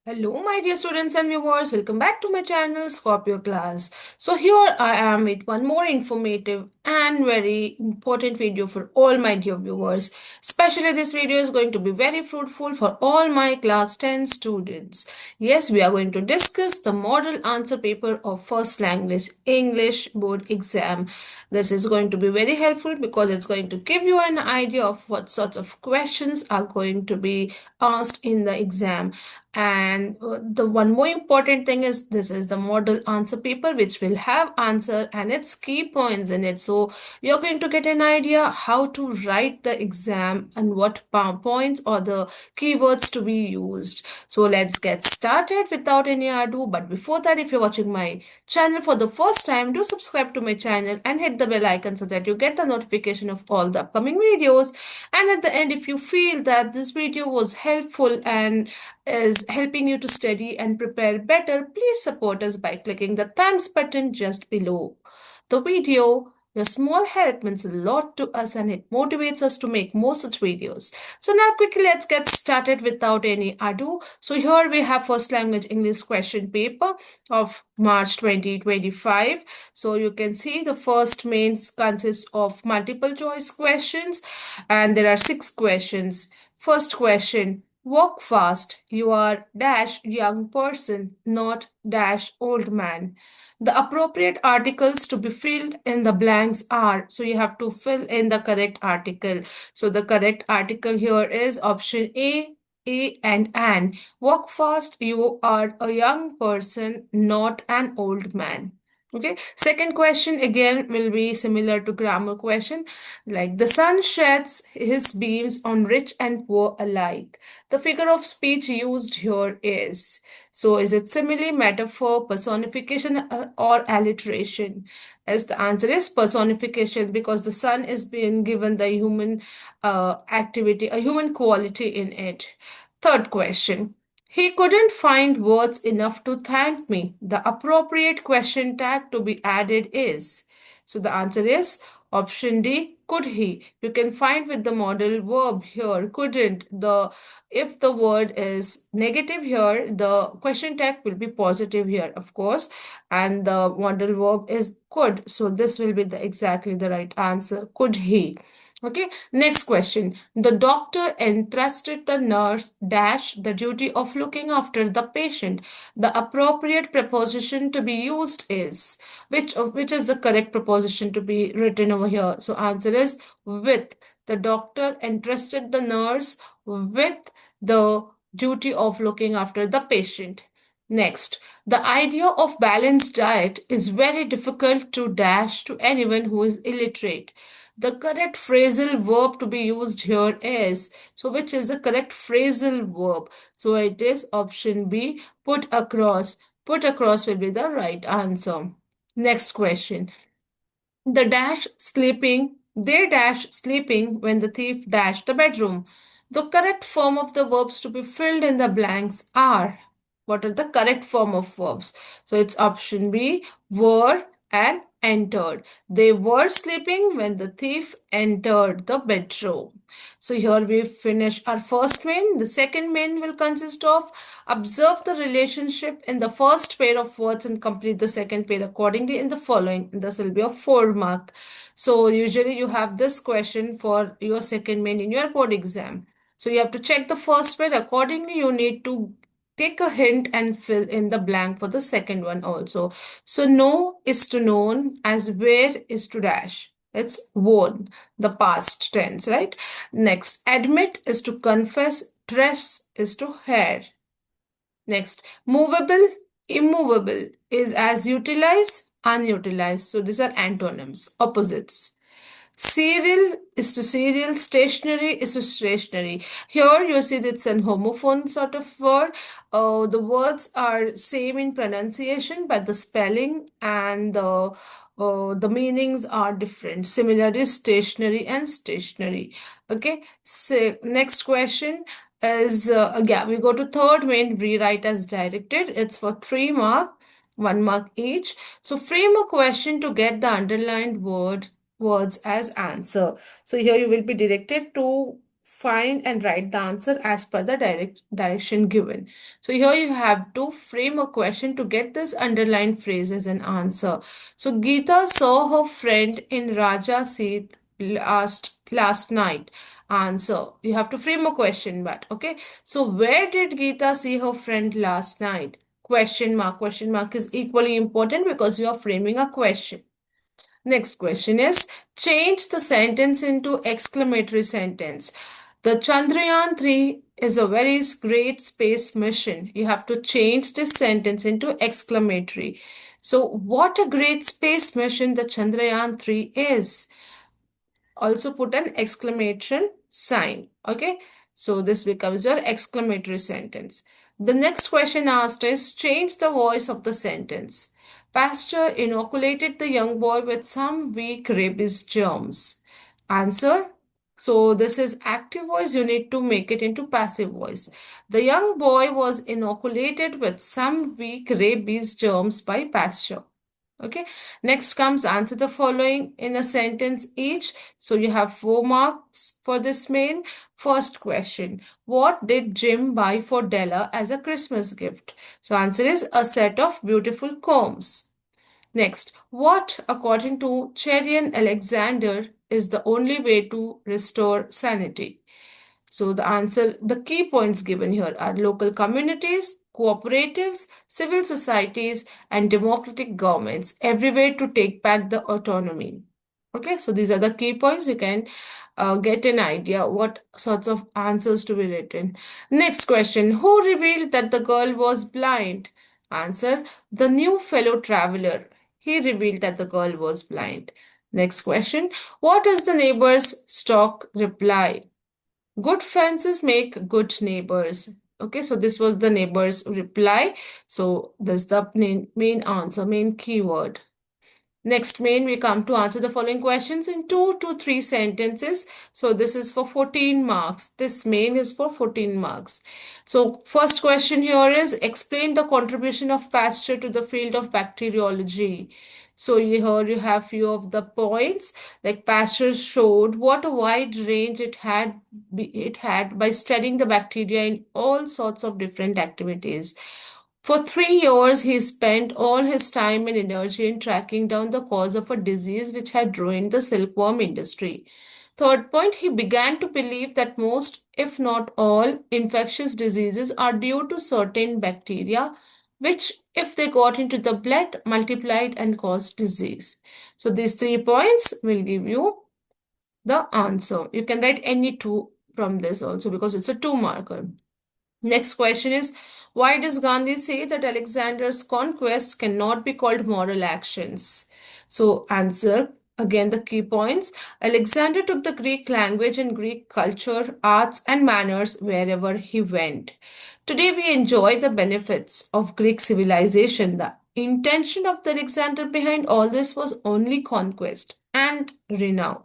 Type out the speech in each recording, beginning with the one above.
Hello, my dear students and viewers. Welcome back to my channel, Scorpio Class. So here I am with one more informative and very important video for all my dear viewers. Especially this video is going to be very fruitful for all my class 10 students. Yes, we are going to discuss the model answer paper of first language English board exam. This is going to be very helpful because it's going to give you an idea of what sorts of questions are going to be asked in the exam. And the one more important thing is this is the model answer paper which will have answer and its key points in it. So you're going to get an idea how to write the exam and what points or the keywords to be used. So let's get started without any ado. But before that, if you're watching my channel for the first time, do subscribe to my channel and hit the bell icon so that you get the notification of all the upcoming videos. And at the end, if you feel that this video was helpful and is helping you to study and prepare better, please support us by clicking the thanks button just below the video. Your small help means a lot to us and it motivates us to make more such videos. So now quickly let's get started without any ado. So here we have first language English question paper of March 2025. So you can see the first main consists of multiple choice questions and there are 6 questions. First question. Walk fast. You are dash young person, not dash old man. The appropriate articles to be filled in the blanks are, so you have to fill in the correct article. So the correct article here is option A and an. Walk fast. You are a young person, not an old man. Okay. Second question again will be similar to grammar question. Like the sun sheds his beams on rich and poor alike. The figure of speech used here is. So is it simile, metaphor, personification, or alliteration? As the answer is personification because the sun is being given the human activity, a human quality in it. Third question. He couldn't find words enough to thank me. The appropriate question tag to be added is. So the answer is option D, could he? You can find with the modal verb here, couldn't. If the word is negative here, the question tag will be positive here, of course, and the modal verb is could. So this will be exactly the right answer. Could he? Okay, next question. The doctor entrusted the nurse dash the duty of looking after the patient. The appropriate preposition to be used is which is the correct preposition to be written over here. So answer is with. The doctor entrusted the nurse with the duty of looking after the patient. Next, the idea of balanced diet is very difficult to dash to anyone who is illiterate. The correct phrasal verb to be used here is, so which is the correct phrasal verb? So it is option B, put across. Put across will be the right answer. Next question. The dash sleeping, they dash sleeping when the thief dashed the bedroom. The correct form of the verbs to be filled in the blanks are. What are the correct form of verbs? So it's option B, were and entered. They were sleeping when the thief entered the bedroom. So here we finish our first main. The second main will consist of observe the relationship in the first pair of words and complete the second pair accordingly in the following. This will be a 4 mark. So usually you have this question for your second main in your board exam. So you have to check the first pair accordingly. You need to take a hint and fill in the blank for the second one also. So know is to known as where is to dash. It's worn, the past tense, right? Next, admit is to confess, dress is to hair. Next, movable, immovable is as utilized, unutilized. So these are antonyms, opposites. Serial is to serial, stationary is to stationary. Here you see that it's an homophone sort of word. The words are same in pronunciation, but the spelling and the meanings are different. Similarly, stationary and stationary. Okay, so next question is yeah, we go to third main, rewrite as directed. It's for 3 mark, 1 mark each. So frame a question to get the underlined words as answer. So here you will be directed to find and write the answer as per the direction given. So here you have to frame a question to get this underlined phrase as an answer. So Geeta saw her friend in Raja Seat last night. Answer. You have to frame a question, but okay. So where did Geeta see her friend last night? Question mark. Question mark is equally important because you are framing a question. Next question is change the sentence into exclamatory sentence. The Chandrayaan 3 is a very great space mission. You have to change this sentence into exclamatory. So, what a great space mission the Chandrayaan 3 is. Also put an exclamation sign. Okay. So this becomes your exclamatory sentence. The next question asked is change the voice of the sentence. Pasteur inoculated the young boy with some weak rabies germs. Answer. So this is active voice. You need to make it into passive voice. The young boy was inoculated with some weak rabies germs by Pasteur. Okay. Next comes answer the following in a sentence each. So you have 4 marks for this main. First question. What did Jim buy for Della as a Christmas gift? So answer is a set of beautiful combs. Next, what according to Cherian Alexander is the only way to restore sanity? So the answer, the key points given here are local communities, cooperatives, civil societies, and democratic governments everywhere to take back the autonomy. Okay, so these are the key points. You can get an idea what sorts of answers to be written. Next question. Who revealed that the girl was blind? Answer. The new fellow traveler. He revealed that the girl was blind. Next question. What is the neighbor's stock reply? Good fences make good neighbors. Okay, so this was the neighbor's reply. So this is the main answer, main keyword. Next main, we come to answer the following questions in 2 to 3 sentences. So this is for 14 marks. This main is for 14 marks. So first question here is explain the contribution of Pasteur to the field of bacteriology. So here you have few of the points like Pasteur showed what a wide range it had by studying the bacteria in all sorts of different activities. For 3 years, he spent all his time and energy in tracking down the cause of a disease which had ruined the silkworm industry. Third point, he began to believe that most, if not all, infectious diseases are due to certain bacteria, which, if they got into the blood, multiplied and caused disease. So these 3 points will give you the answer. You can write any two from this also because it's a 2 marker. Next question is why does Gandhi say that Alexander's conquests cannot be called moral actions? So, answer again the key points. Alexander took the Greek language and Greek culture, arts, and manners wherever he went. Today, we enjoy the benefits of Greek civilization. The intention of the Alexander behind all this was only conquest and renown.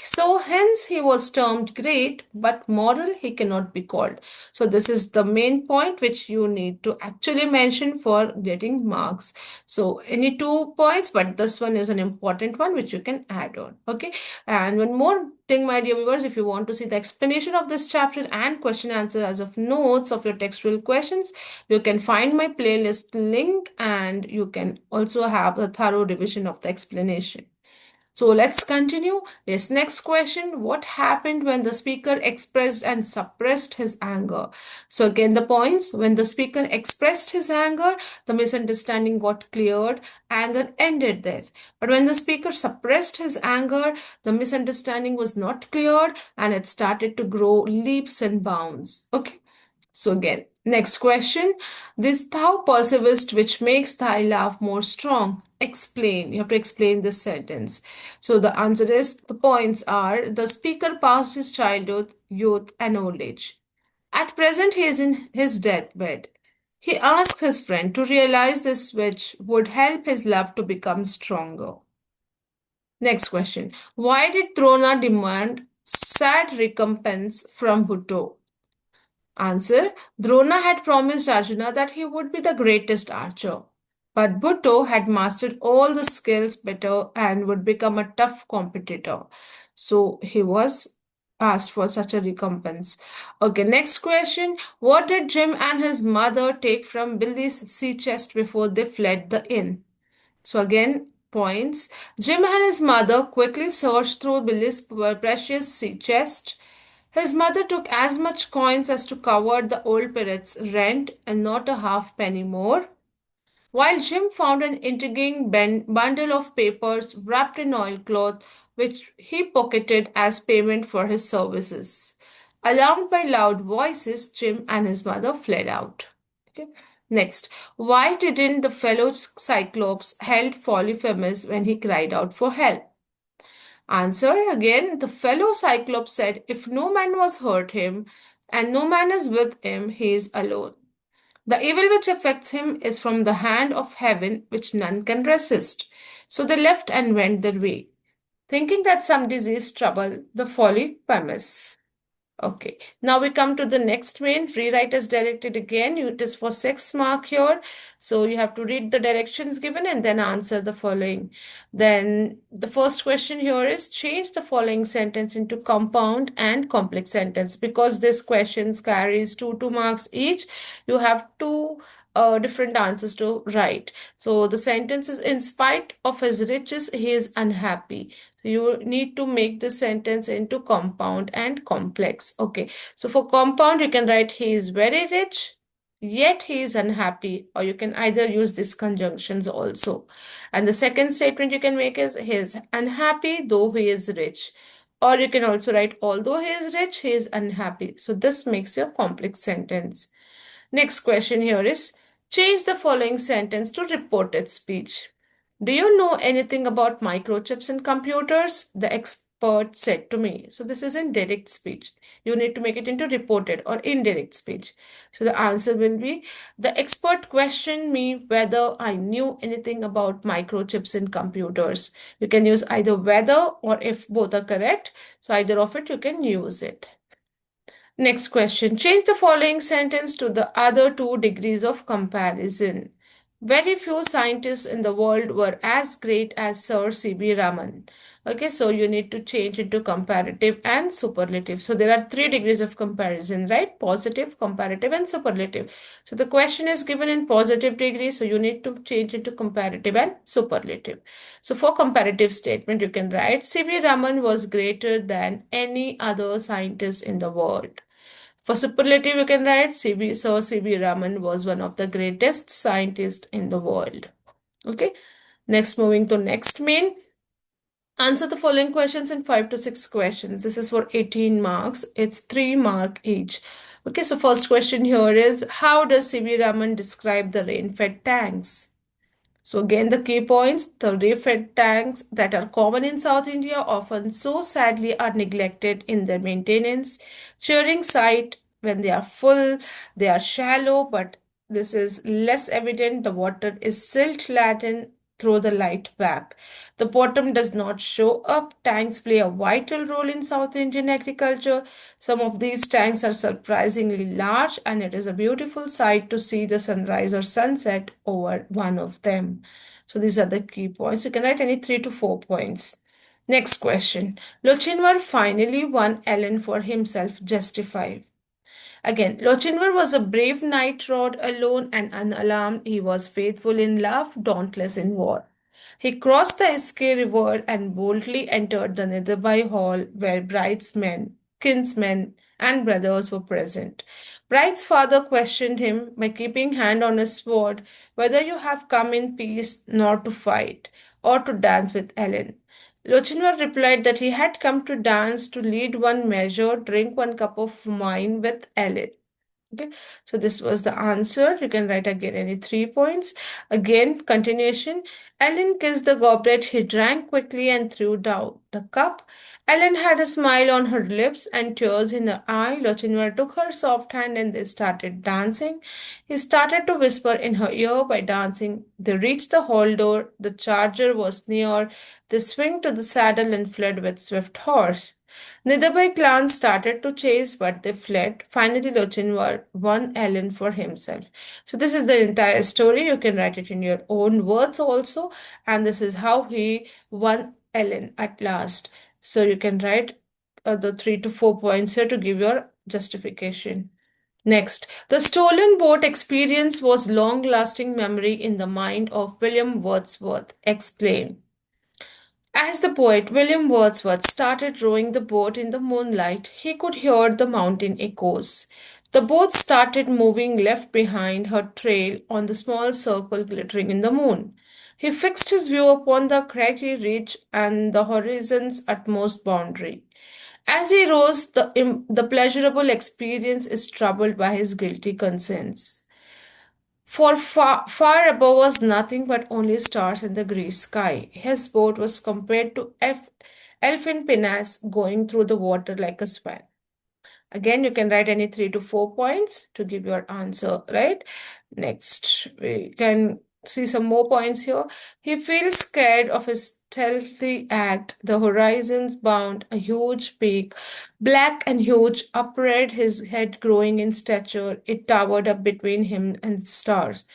So hence he was termed great, but moral he cannot be called. So this is the main point which you need to actually mention for getting marks. So any 2 points, but this one is an important one which you can add on. Okay. And one more thing, my dear viewers, if you want to see the explanation of this chapter and question answer as of notes of your textual questions, you can find my playlist link and you can also have a thorough revision of the explanation. So let's continue. This next question, what happened when the speaker expressed and suppressed his anger? So again, the points, when the speaker expressed his anger, the misunderstanding got cleared, anger ended there. But when the speaker suppressed his anger, the misunderstanding was not cleared and it started to grow leaps and bounds. Okay. So again, next question. This thou perseverest which makes thy love more strong. Explain. You have to explain this sentence. So the answer is, the points are, the speaker passed his childhood, youth, and old age. At present, he is in his deathbed. He asked his friend to realize this which would help his love to become stronger. Next question. Why did Drona demand sad recompense from Bhutto? Answer. Drona had promised Arjuna that he would be the greatest archer. But Bhutto had mastered all the skills better and would become a tough competitor. So he was asked for such a recompense. Okay, next question. What did Jim and his mother take from Billy's sea chest before they fled the inn? So again, points. Jim and his mother quickly searched through Billy's precious sea chest. His mother took as much coins as to cover the old pirate's rent and not a half penny more. While Jim found an intriguing bundle of papers wrapped in oilcloth, which he pocketed as payment for his services. Alarmed by loud voices, Jim and his mother fled out. Okay. Next, why didn't the fellow Cyclops help Polyphemus when he cried out for help? Answer again, the fellow Cyclops said, if no man was hurt him, and no man is with him, he is alone. The evil which affects him is from the hand of heaven, which none can resist. So they left and went their way, thinking that some disease troubled the folly premise. Okay, now we come to the next main. Rewrite as directed again. It is for 6 mark here. So you have to read the directions given and then answer the following. Then the first question here is change the following sentence into compound and complex sentence. Because this questions carries 2 marks each, you have two different answers to write. So the sentence is in spite of his riches, he is unhappy. You need to make the sentence into compound and complex. Okay, so for compound, you can write he is very rich, yet he is unhappy, or you can either use these conjunctions also. And the second statement you can make is he is unhappy though he is rich. Or you can also write although he is rich, he is unhappy. So this makes your complex sentence. Next question here is change the following sentence to reported speech. Do you know anything about microchips in computers? The expert said to me. So this is in direct speech. You need to make it into reported or indirect speech. So the answer will be the expert questioned me whether I knew anything about microchips in computers. You can use either whether or if both are correct. So either of it you can use it. Next question. Change the following sentence to the other two degrees of comparison. Very few scientists in the world were as great as Sir C.B. Raman. Okay, so you need to change into comparative and superlative. So there are 3 degrees of comparison, right? Positive, comparative, and superlative. So the question is given in positive degree, so you need to change into comparative and superlative. So for comparative statement, you can write C.V. Raman was greater than any other scientist in the world. For superlative, you can write Sir C.V. Raman was one of the greatest scientists in the world. Okay. Next, moving to next main. Answer the following questions in 5 to 6 questions. This is for 18 marks. It's 3 mark each. Okay, so first question here is how does C.V. Raman describe the rain-fed tanks? So again, the key points, the rain-fed tanks that are common in South India often so sadly are neglected in their maintenance. Cheering sight when they are full, they are shallow, but this is less evident. The water is silt-laden through the light back. The bottom does not show up. Tanks play a vital role in South Indian agriculture. Some of these tanks are surprisingly large, and it is a beautiful sight to see the sunrise or sunset over one of them. So these are the key points. You can write any 3 to 4 points. Next question. Lochinvar finally won Ellen for himself. Justify. Again, Lochinvar was a brave knight, rode alone and unalarmed. He was faithful in love, dauntless in war. He crossed the Eske River and boldly entered the Nitherby Hall, where bridesmen, kinsmen, and brothers were present. Bride's father questioned him by keeping hand on his sword whether you have come in peace nor to fight, or to dance with Ellen. Lochinvar replied that he had come to dance, to lead one measure, drink one cup of wine with Ellen. Okay, so this was the answer. You can write again any 3 points. Again, continuation. Ellen kissed the goblet. He drank quickly and threw down the cup. Ellen had a smile on her lips and tears in her eye. Lochinvar took her soft hand and they started dancing. He started to whisper in her ear by dancing. They reached the hall door. The charger was near. They swung to the saddle and fled with swift horse. Nitherby clan started to chase, but they fled. Finally, Lochinvar won Ellen for himself. So this is the entire story. You can write it in your own words also. And this is how he won Ellen at last. So you can write the 3 to 4 points here to give your justification. Next, the stolen boat experience was long-lasting memory in the mind of William Wordsworth. Explain. As the poet William Wordsworth started rowing the boat in the moonlight, he could hear the mountain echoes. The boat started moving left behind her trail on the small circle glittering in the moon. He fixed his view upon the craggy ridge and the horizon's utmost boundary. As he rose, the pleasurable experience is troubled by his guilty conscience. For far above was nothing but only stars and the grey sky. His boat was compared to elfin pinnace going through the water like a swan. Again, you can write any 3 to 4 points to give your answer, right? Next, we can see some more points here. He feels scared of his stealthy act. The horizons bound a huge peak, black and huge, upright, his head growing in stature. It towered up between him and the stars.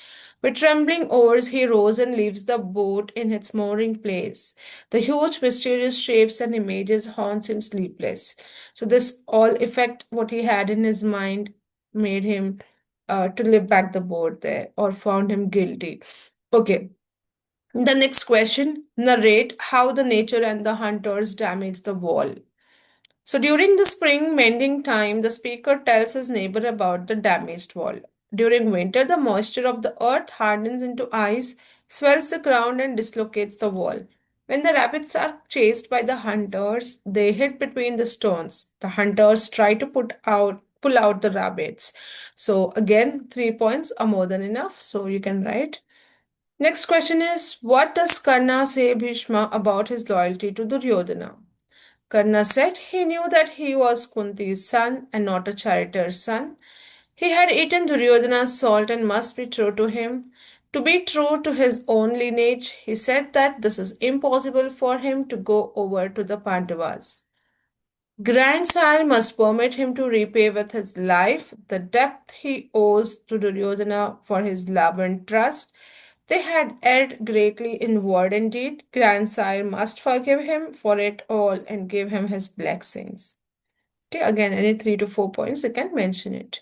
With trembling oars, he rose and leaves the boat in its mooring place. The huge, mysterious shapes and images haunts him sleepless. So this all effect what he had in his mind made him to live back the boat there or found him guilty. Okay. The next question, narrate how the nature and the hunters damaged the wall. So during the spring mending time, the speaker tells his neighbor about the damaged wall. During winter, the moisture of the earth hardens into ice, swells the ground, and dislocates the wall. When the rabbits are chased by the hunters, they hit between the stones. The hunters try to pull out the rabbits. So again, 3 points are more than enough. So you can write. Next question is, what does Karna say Bhishma about his loyalty to Duryodhana? Karna said he knew that he was Kunti's son and not a charioteer's son. He had eaten Duryodhana's salt and must be true to him. To be true to his own lineage, he said that this is impossible for him to go over to the Pandavas. Grandsire must permit him to repay with his life the debt he owes to Duryodhana for his love and trust. They had erred greatly in word and deed. Grandsire must forgive him for it all and give him his blessings. Okay, again, any 3 to 4 points, you can mention it.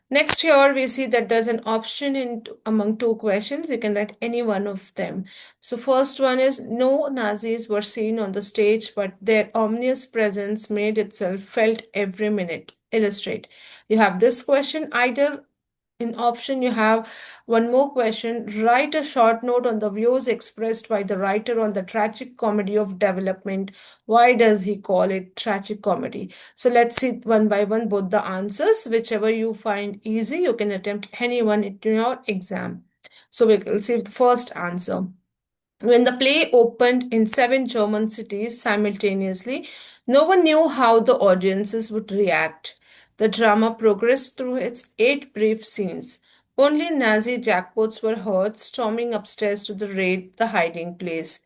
Next here, we see that there's an option in among two questions. You can write any one of them. So first one is, no Nazis were seen on the stage, but their ominous presence made itself felt every minute. Illustrate. You have this question either in option, you have one more question. Write a short note on the views expressed by the writer on the tragic comedy of development. Why does he call it tragic comedy? So let's see one by one both the answers. Whichever you find easy, you can attempt any one in your exam. So we'll see the first answer. When the play opened in 7 German cities simultaneously, no one knew how the audiences would react. The drama progressed through its 8 brief scenes. Only Nazi jackpots were heard storming upstairs to raid the hiding place.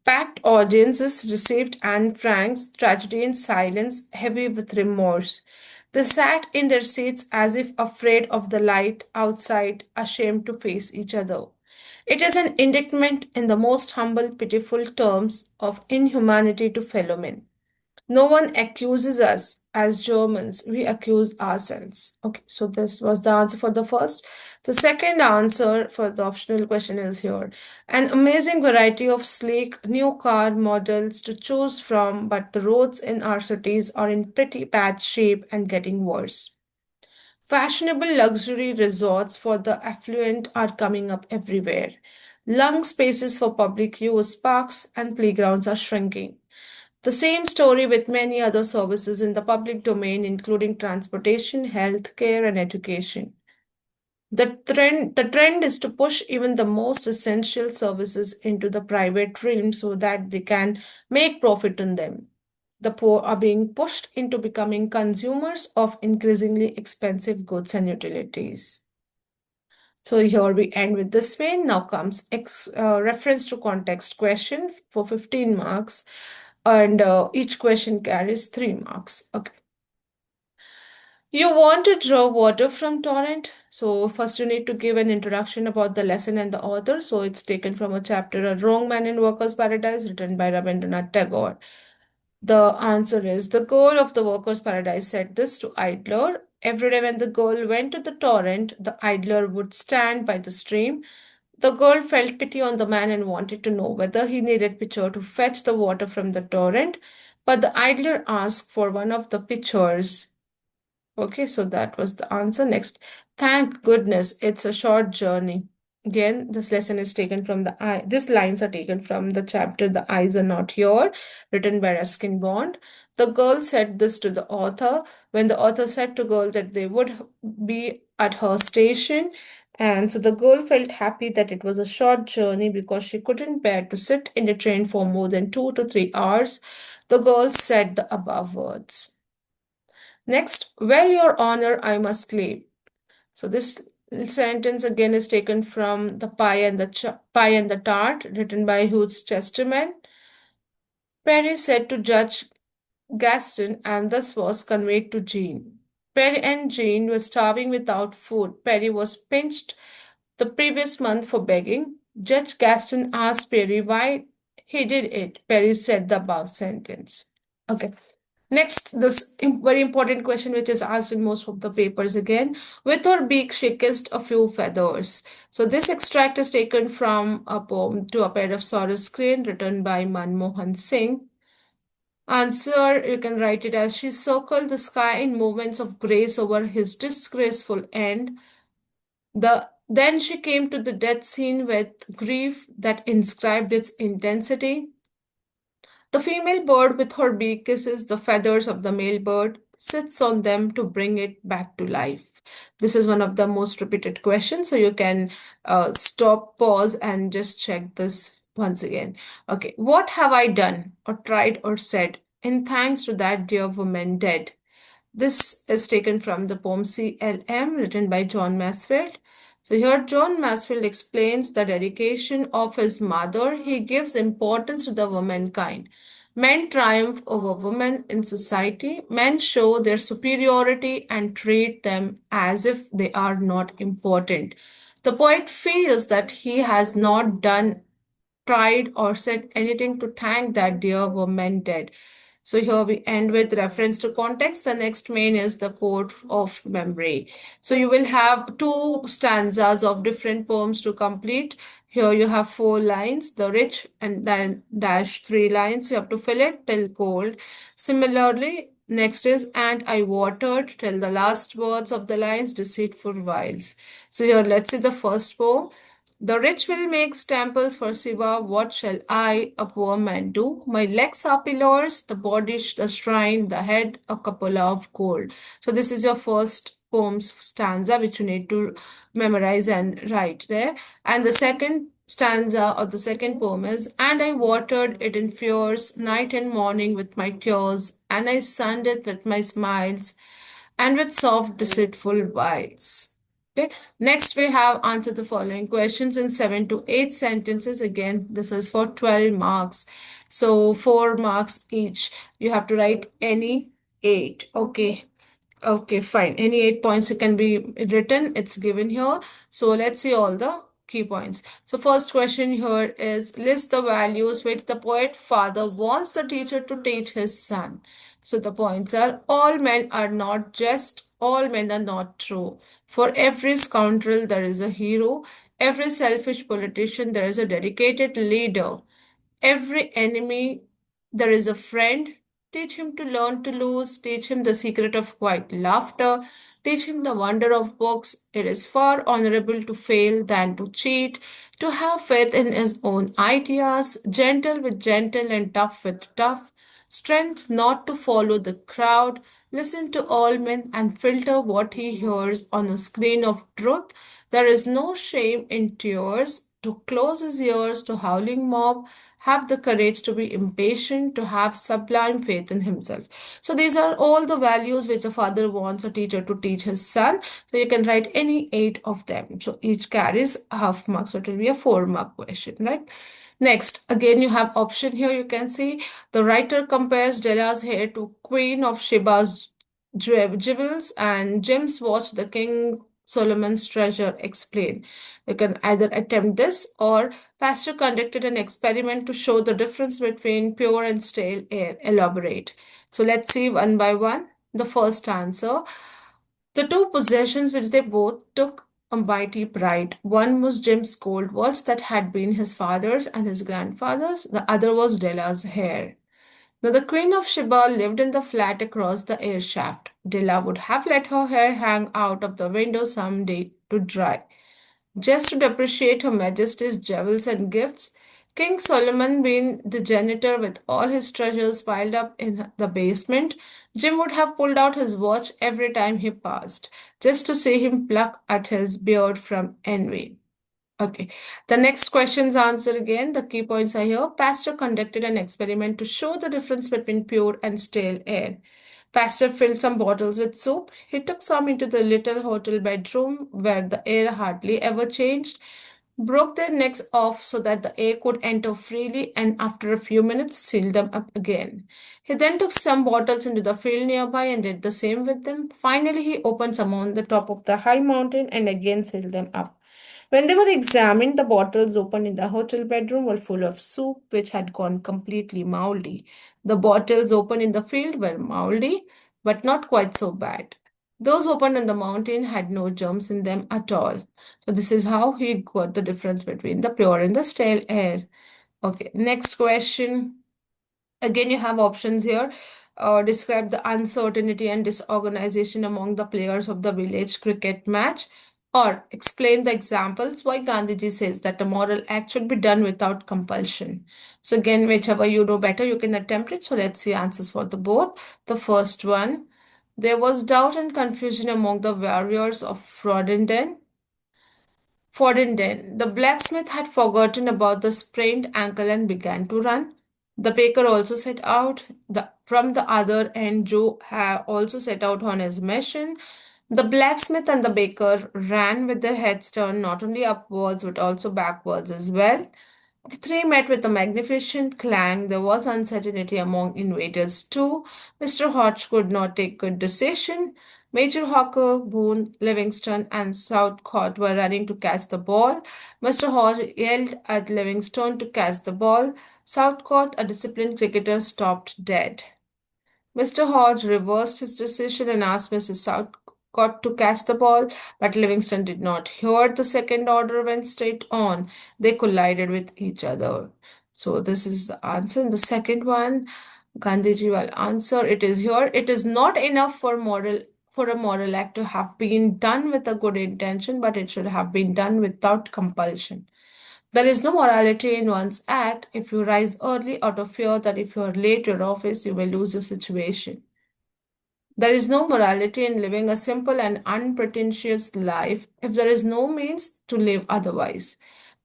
Packed audiences received Anne Frank's tragedy in silence, heavy with remorse. They sat in their seats as if afraid of the light outside, ashamed to face each other. It is an indictment in the most humble, pitiful terms of inhumanity to fellow men. No one accuses us as Germans, we accuse ourselves. Okay, so this was the answer for the first. The second answer for the optional question is here. An amazing variety of sleek new car models to choose from, but the roads in our cities are in pretty bad shape and getting worse. Fashionable luxury resorts for the affluent are coming up everywhere. Lung spaces for public use, parks, and playgrounds are shrinking. The same story with many other services in the public domain, including transportation, healthcare, and education. The trend is to push even the most essential services into the private realm so that they can make profit on them. The poor are being pushed into becoming consumers of increasingly expensive goods and utilities. So here we end with this way. Now comes reference to context question for 15 marks, and each question carries 3 marks. Okay. You want to draw water from torrent? So first you need to give an introduction about the lesson and the author. So it's taken from a chapter, A Wrong Man in Workers' Paradise, written by Rabindranath Tagore. The answer is the girl of the workers' paradise said this to Idler. Every day when the girl went to the torrent, the idler would stand by the stream. The girl felt pity on the man and wanted to know whether he needed pitcher to fetch the water from the torrent. But the idler asked for one of the pitchers. Okay, so that was the answer. Next, thank goodness it's a short journey. Again, this lesson is taken from the eye. These lines are taken from the chapter "The Eyes Are Not Here," written by Ruskin Bond. The girl said this to the author when the author said to girl that they would be at her station. And so the girl felt happy that it was a short journey because she couldn't bear to sit in the train for more than 2 to 3 hours. The girl said the above words. Next, well, Your Honor, I must claim. So this sentence again is taken from The Pie and the Tart, written by Hugh Chesterman. Perry said to Judge Gaston, and this was conveyed to Jean. Perry and Jean were starving without food. Perry was pinched the previous month for begging. Judge Gaston asked Perry why he did it. Perry said the above sentence. Okay. Next, this very important question, which is asked in most of the papers again. With her beak, she kissed a few feathers. So, this extract is taken from a poem To a Pair of Saurus Crane, written by Manmohan Singh. Answer, you can write it as she circled the sky in movements of grace over his disgraceful end. Then she came to the death scene with grief that inscribed its intensity. The female bird with her beak kisses the feathers of the male bird, sits on them to bring it back to life. This is one of the most repeated questions, so you can stop, pause, and just check this once again. Okay, what have I done, or tried, or said in thanks to that dear woman dead? This is taken from the poem CLM, written by John Masefield. So here John Masefield explains the dedication of his mother. He gives importance to the womankind. Men triumph over women in society. Men show their superiority and treat them as if they are not important. The poet feels that he has not done, tried, or said anything to thank that dear woman dead. So here we end with reference to context. The next main is the quote of memory. So you will have two stanzas of different poems to complete. Here you have 4 lines, the rich, and then dash 3 lines. You have to fill it till cold. Similarly, next is and I watered till the last words of the lines, deceitful whiles. So here let's see the first poem. The rich will make temples for Shiva. What shall I, a poor man, do? My legs are pillars, the body the shrine, the head a cupola of gold. So this is your first poem's stanza, which you need to memorize and write there. And the second stanza or the second poem is, and I watered it in fears, night and morning with my tears, and I sunned it with my smiles, and with soft, deceitful wiles. Okay. Next, we have answered the following questions in 7 to 8 sentences. Again, this is for 12 marks. So 4 marks each. You have to write any 8. Okay. Okay, fine. Any 8 points can be written. It's given here. So let's see all the key points. So first question here is list the values which the poet father wants the teacher to teach his son. So the points are all men are not just, all men are not true. For every scoundrel there is a hero. Every selfish politician there is a dedicated leader. Every enemy, there is a friend. Teach him to learn to lose. Teach him the secret of quiet laughter. Teach him the wonder of books. It is far honorable to fail than to cheat. To have faith in his own ideas. Gentle with gentle and tough with tough. Strength not to follow the crowd. Listen to all men and filter what he hears on a screen of truth. There is no shame in tears. To close his ears to howling mob, have the courage to be impatient, to have sublime faith in himself. So these are all the values which a father wants a teacher to teach his son. So you can write any 8 of them. So each carries half marks. So it will be a 4 mark question, right? Next, again, you have option here. You can see the writer compares Della's hair to Queen of Sheba's jewels, and James watched the king's Solomon's treasure? Explain. You can either attempt this or Pasteur conducted an experiment to show the difference between pure and stale air. Elaborate. So let's see one by one. The first answer. The two possessions which they both took a mighty pride. One was Jim's gold watch that had been his father's and his grandfather's. The other was Della's hair. Now, the Queen of Sheba lived in the flat across the air shaft. Della would have let her hair hang out of the window some day to dry. Just to depreciate Her Majesty's jewels and gifts, King Solomon, being the janitor with all his treasures piled up in the basement, Jim would have pulled out his watch every time he passed, just to see him pluck at his beard from envy. Okay, the next question's answer again. The key points are here. Pasteur conducted an experiment to show the difference between pure and stale air. Pasteur filled some bottles with soap. He took some into the little hotel bedroom where the air hardly ever changed, broke their necks off so that the air could enter freely, and after a few minutes sealed them up again. He then took some bottles into the field nearby and did the same with them. Finally, he opened some on the top of the high mountain and again sealed them up. When they were examined, the bottles opened in the hotel bedroom were full of soup, which had gone completely moldy. The bottles opened in the field were moldy, but not quite so bad. Those opened on the mountain had no germs in them at all. So this is how he got the difference between the pure and the stale air. Okay, next question. Again, you have options here. Describe the uncertainty and disorganization among the players of the village cricket match, or explain the examples why Gandhiji says that a moral act should be done without compulsion. So again, whichever you know better, you can attempt it. So let's see answers for the both. The first one, there was doubt and confusion among the warriors of Fordenden. The blacksmith had forgotten about the sprained ankle and began to run. The baker also set out. From the other end, Joe had also set out on his mission. The blacksmith and the baker ran with their heads turned not only upwards but also backwards as well. The three met with a magnificent clang. There was uncertainty among invaders too. Mr. Hodge could not take good decision. Major Hawker, Boone, Livingston, and Southcott were running to catch the ball. Mr. Hodge yelled at Livingston to catch the ball. Southcott, a disciplined cricketer, stopped dead. Mr. Hodge reversed his decision and asked Mrs. Southcott to catch the ball, but Livingston did not hear. The second order went straight on. They collided with each other. So this is the answer. And the second one, Gandhiji will answer. It is here. It is not enough for a moral act to have been done with a good intention, but it should have been done without compulsion. There is no morality in one's act if you rise early out of fear that if you are late to your office, you will lose your situation. There is no morality in living a simple and unpretentious life if there is no means to live otherwise.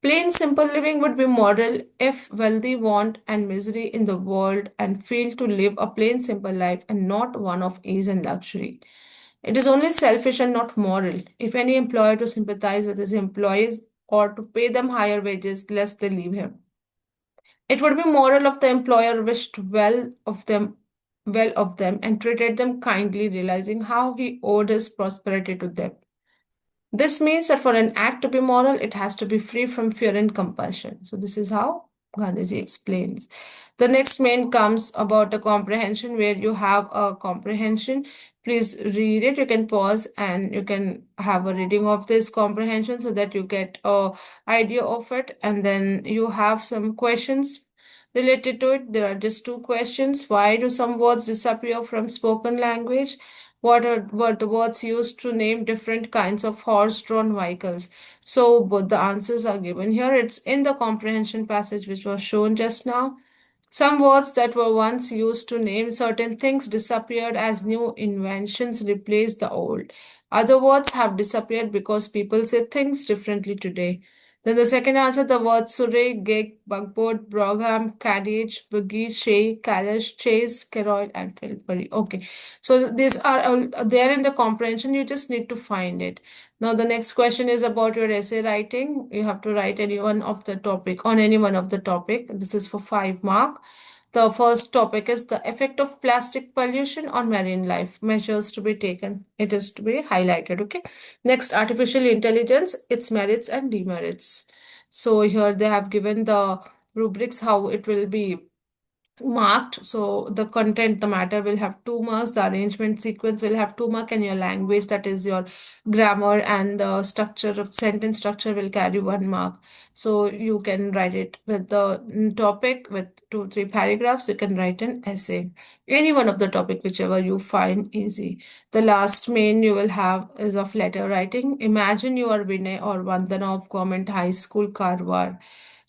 Plain simple living would be moral if wealthy want and misery in the world and feel to live a plain simple life and not one of ease and luxury. It is only selfish and not moral if any employer to sympathize with his employees or to pay them higher wages lest they leave him. It would be moral if the employer wished well of them and treated them kindly, realizing how he owed his prosperity to them. This means that for an act to be moral, it has to be free from fear and compulsion. So this is how Gandhiji explains. The next main comes about a comprehension where you have a comprehension. Please read it. You can pause and you can have a reading of this comprehension so that you get a idea of it. And then you have some questions related to it. There are just two questions. Why do some words disappear from spoken language? Were the words used to name different kinds of horse-drawn vehicles? So both the answers are given here. It's in the comprehension passage which was shown just now. Some words that were once used to name certain things disappeared as new inventions replaced the old. Other words have disappeared because people say things differently today. Then the second answer, the words surrey, gig, bugboard, brougham, carriage, buggy, shay, calash, chase, carol, and filbury. Okay, so these are all there in the comprehension. You just need to find it. Now the next question is about your essay writing. You have to write any one of the topic on any one of the topic. This is for 5 mark. The first topic is the effect of plastic pollution on marine life. Measures to be taken. It is to be highlighted. Okay. Next, artificial intelligence, its merits and demerits. So here they have given the rubrics how it will be marked. So the content, the matter will have 2 marks, the arrangement sequence will have 2 mark, and your language, that is your grammar and the structure of sentence structure, will carry 1 mark. So you can write it with the topic with 2 3 paragraphs. You can write an essay, any one of the topic, whichever you find easy. The last main you will have is of letter writing. Imagine you are Vinay or Vandana of Government High School, Karwar.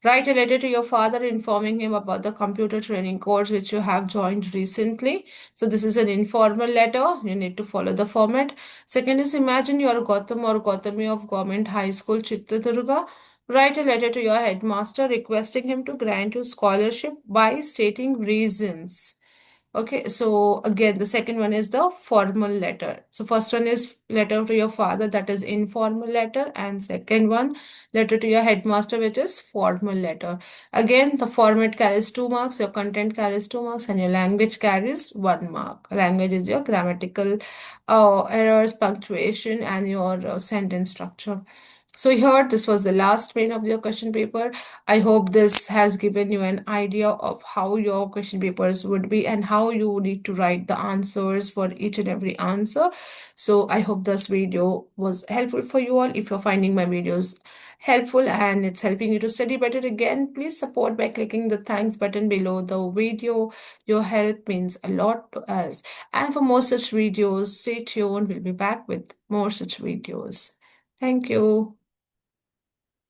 Write a letter to your father informing him about the computer training course which you have joined recently. So this is an informal letter. You need to follow the format. Second is, imagine you are Gautam or Gautami of Government High School, Chitradurga. Write a letter to your headmaster requesting him to grant you scholarship by stating reasons. Okay, so again, the second one is the formal letter. So first one is letter to your father, that is informal letter, and second one, letter to your headmaster, which is formal letter. Again, the format carries 2 marks, your content carries 2 marks, and your language carries 1 mark. Language is your grammatical errors, punctuation, and your sentence structure. So here, this was the last main of your question paper. I hope this has given you an idea of how your question papers would be and how you need to write the answers for each and every answer. So I hope this video was helpful for you all. If you're finding my videos helpful and it's helping you to study better again, please support by clicking the thanks button below the video. Your help means a lot to us. And for more such videos, stay tuned. We'll be back with more such videos. Thank you.